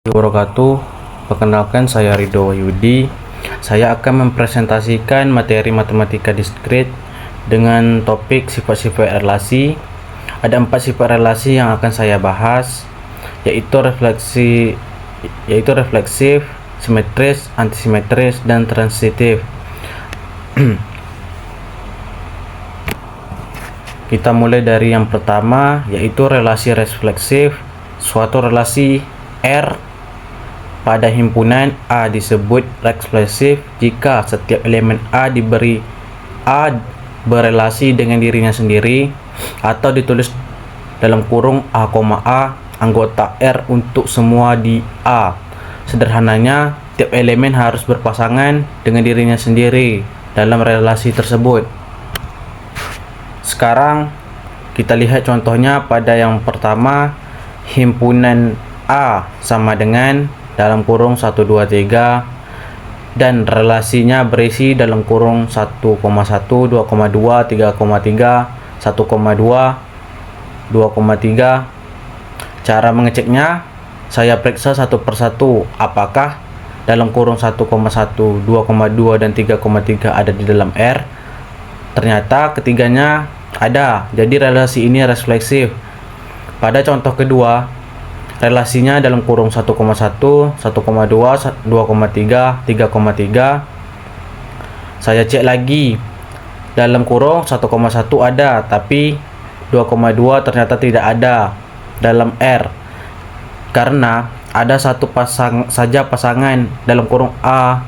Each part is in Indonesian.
wabarakatuh. Perkenalkan, saya Ridho Wahyudi. Saya akan mempresentasikan materi matematika diskrit dengan topik sifat-sifat relasi. Ada 4 sifat relasi yang akan saya bahas, yaitu refleksif, simetris, antisimetris, dan transitif. Kita mulai dari yang pertama, yaitu relasi refleksif. Suatu relasi R pada himpunan A disebut refleksif jika setiap elemen A diberi A berelasi dengan dirinya sendiri, atau ditulis dalam kurung A, anggota R untuk semua di A. Sederhananya, tiap elemen harus berpasangan dengan dirinya sendiri dalam relasi tersebut. Sekarang kita lihat contohnya pada yang pertama. Himpunan A sama dengan dalam kurung 1, 2, 3 dan relasinya berisi dalam kurung 1,1, 2,2, 3,3, 1,2, 2,3. Cara mengeceknya, saya periksa satu persatu apakah dalam kurung 1,1, 2,2 dan 3,3 ada di dalam R. Ternyata ketiganya ada, jadi relasi ini refleksif. Pada contoh kedua, relasinya dalam kurung 1,1, 1,2, 2,3, 3,3. Saya cek lagi. Dalam kurung 1,1 ada, tapi 2,2 ternyata tidak ada dalam R. Karena ada satu pasangan dalam kurung A,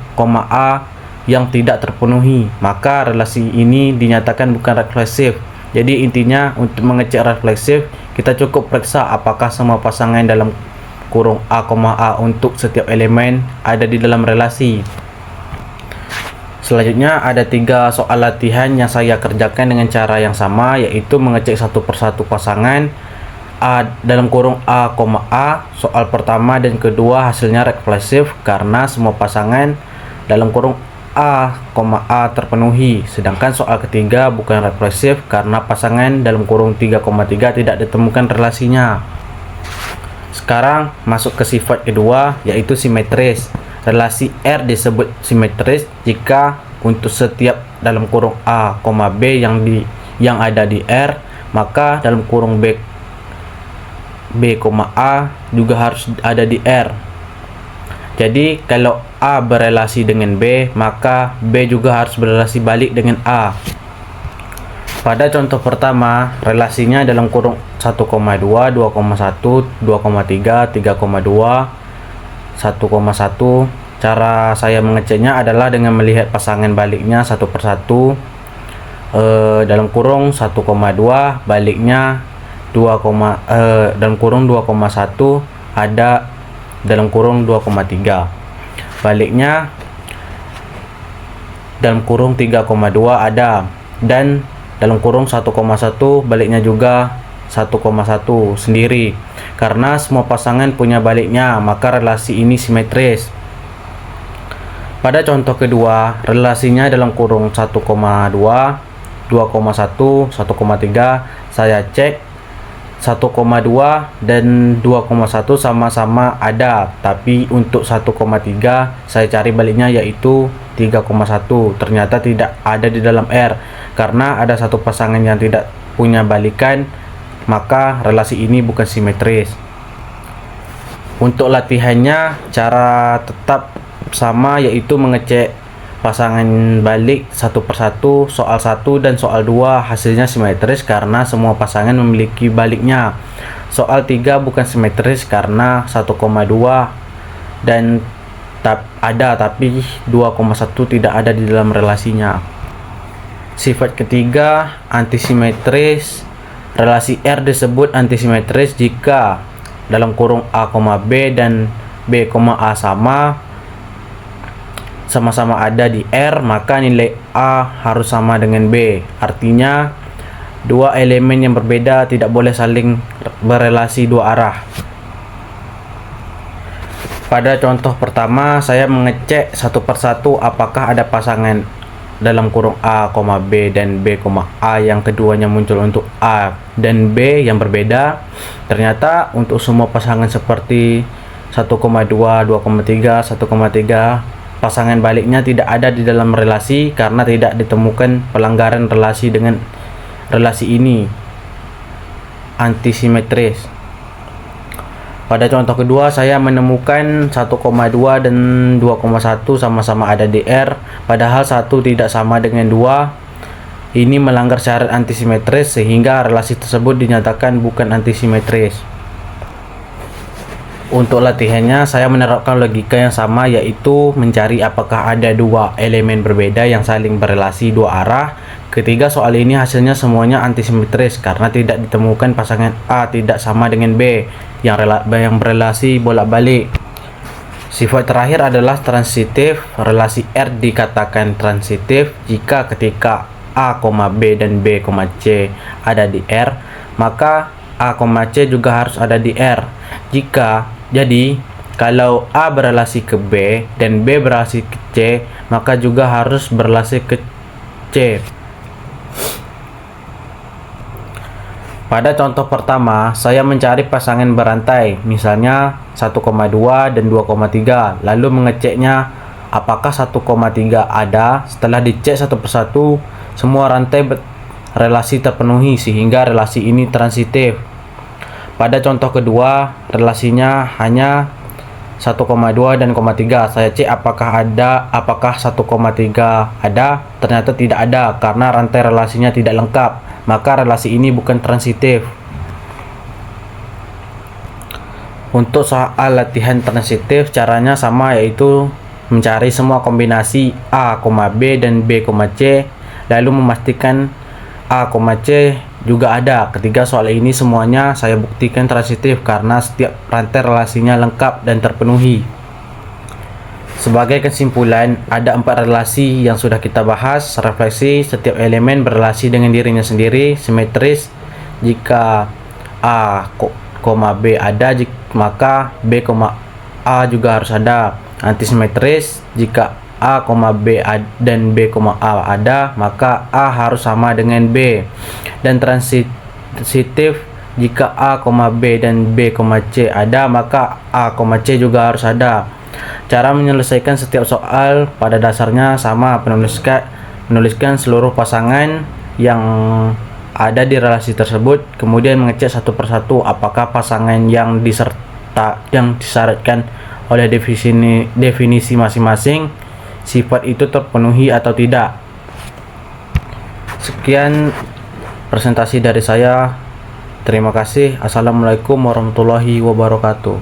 yang tidak terpenuhi, maka relasi ini dinyatakan bukan refleksif. Jadi intinya, untuk mengecek refleksif, kita cukup periksa apakah semua pasangan dalam kurung A, untuk setiap elemen ada di dalam relasi. Selanjutnya ada 3 soal latihan yang saya kerjakan dengan cara yang sama, yaitu mengecek satu persatu pasangan A dalam kurung A, Soal pertama dan kedua hasilnya refleksif karena semua pasangan dalam kurung A, terpenuhi. Sedangkan soal ketiga bukan refleksif karena pasangan dalam kurung 3,3 tidak ditemukan relasinya. Sekarang masuk ke sifat kedua, yaitu simetris. Relasi R disebut simetris jika untuk setiap dalam kurung A, B yang ada di R, maka dalam kurung B, A juga harus ada di R. Jadi kalau A berelasi dengan B, maka B juga harus berelasi balik dengan A. Pada contoh pertama, relasinya dalam kurung 1,2, 2,1, 2,3, 3,2, 1,1. Cara saya mengeceknya adalah dengan melihat pasangan baliknya satu persatu. Dalam kurung 1,2 baliknya dalam kurung 2,1 ada dalam kurung 2,3. Baliknya dalam kurung 3,2 ada, dan dalam kurung 1,1 baliknya juga 1,1 sendiri. Karena semua pasangan punya baliknya, maka relasi ini simetris. Pada contoh kedua, relasinya dalam kurung 1,2, 2,1, 1,3. Saya cek 1,2 dan 2,1 sama-sama ada, tapi untuk 1,3 saya cari baliknya, yaitu 3,1. Ternyata tidak ada di dalam R karena ada satu pasangan yang tidak punya balikan, maka relasi ini bukan simetris. Untuk latihannya, cara tetap sama, yaitu mengecek pasangan balik satu persatu. Soal 1 dan soal 2 hasilnya simetris karena semua pasangan memiliki baliknya. Soal 3 bukan simetris karena 1,2 dan ada, tapi 2,1 tidak ada di dalam relasinya. Sifat ketiga, antisimetris. Relasi R disebut antisimetris jika dalam kurung A, B dan B, A sama-sama ada di R, maka nilai A harus sama dengan B. Artinya, dua elemen yang berbeda tidak boleh saling berelasi dua arah. Pada contoh pertama, saya mengecek satu persatu apakah ada pasangan dalam kurung A, B dan B, A yang keduanya muncul untuk A dan B yang berbeda. Ternyata untuk semua pasangan seperti 1,2, 2,3, 1,3. Pasangan baliknya tidak ada di dalam relasi karena tidak ditemukan pelanggaran relasi dengan relasi ini antisimetris. Pada contoh kedua, saya menemukan 1,2 dan 2,1 sama-sama ada di R, padahal 1 tidak sama dengan 2. Ini melanggar syarat antisimetris sehingga relasi tersebut dinyatakan bukan antisimetris. Untuk latihannya, saya menerapkan logika yang sama, yaitu mencari apakah ada dua elemen berbeda yang saling berelasi dua arah. Ketiga soal ini hasilnya semuanya antisimetris karena tidak ditemukan pasangan A tidak sama dengan B yang berelasi bolak-balik. Sifat terakhir adalah transitif. Relasi R dikatakan transitif jika ketika A, B dan B, C ada di R, maka A, C juga harus ada di R. Jadi kalau A berelasi ke B dan B berelasi ke C, maka juga harus berelasi ke C. Pada contoh pertama, saya mencari pasangan berantai, misalnya 1,2 dan 2,3, lalu mengeceknya apakah 1,3 ada. Setelah dicek satu persatu, semua rantai relasi terpenuhi sehingga relasi ini transitif. Pada contoh kedua, relasinya hanya 1,2 dan 0,3. Saya cek apakah 1,3 ada. Ternyata tidak ada karena rantai relasinya tidak lengkap. Maka relasi ini bukan transitif. Untuk soal latihan transitif, caranya sama, yaitu mencari semua kombinasi A, B dan B, C, lalu memastikan A, C juga ada. Ketiga soal ini semuanya saya buktikan transitif karena setiap rantai relasinya lengkap dan terpenuhi. Sebagai kesimpulan, ada 4 relasi yang sudah kita bahas. Refleksi: setiap elemen berelasi dengan dirinya sendiri. Simetris: jika A, B ada, maka B, A juga harus ada. Antisimetris: jika A, B dan B, A ada, maka A harus sama dengan B. Dan transitif: jika A, B dan B, C ada, maka A, C juga harus ada. Cara menyelesaikan setiap soal pada dasarnya sama. Menuliskan seluruh pasangan yang ada di relasi tersebut, kemudian mengecek satu persatu apakah pasangan yang disyaratkan oleh definisi masing-masing sifat itu terpenuhi atau tidak. Sekian presentasi dari saya. Terima kasih. Assalamualaikum warahmatullahi wabarakatuh.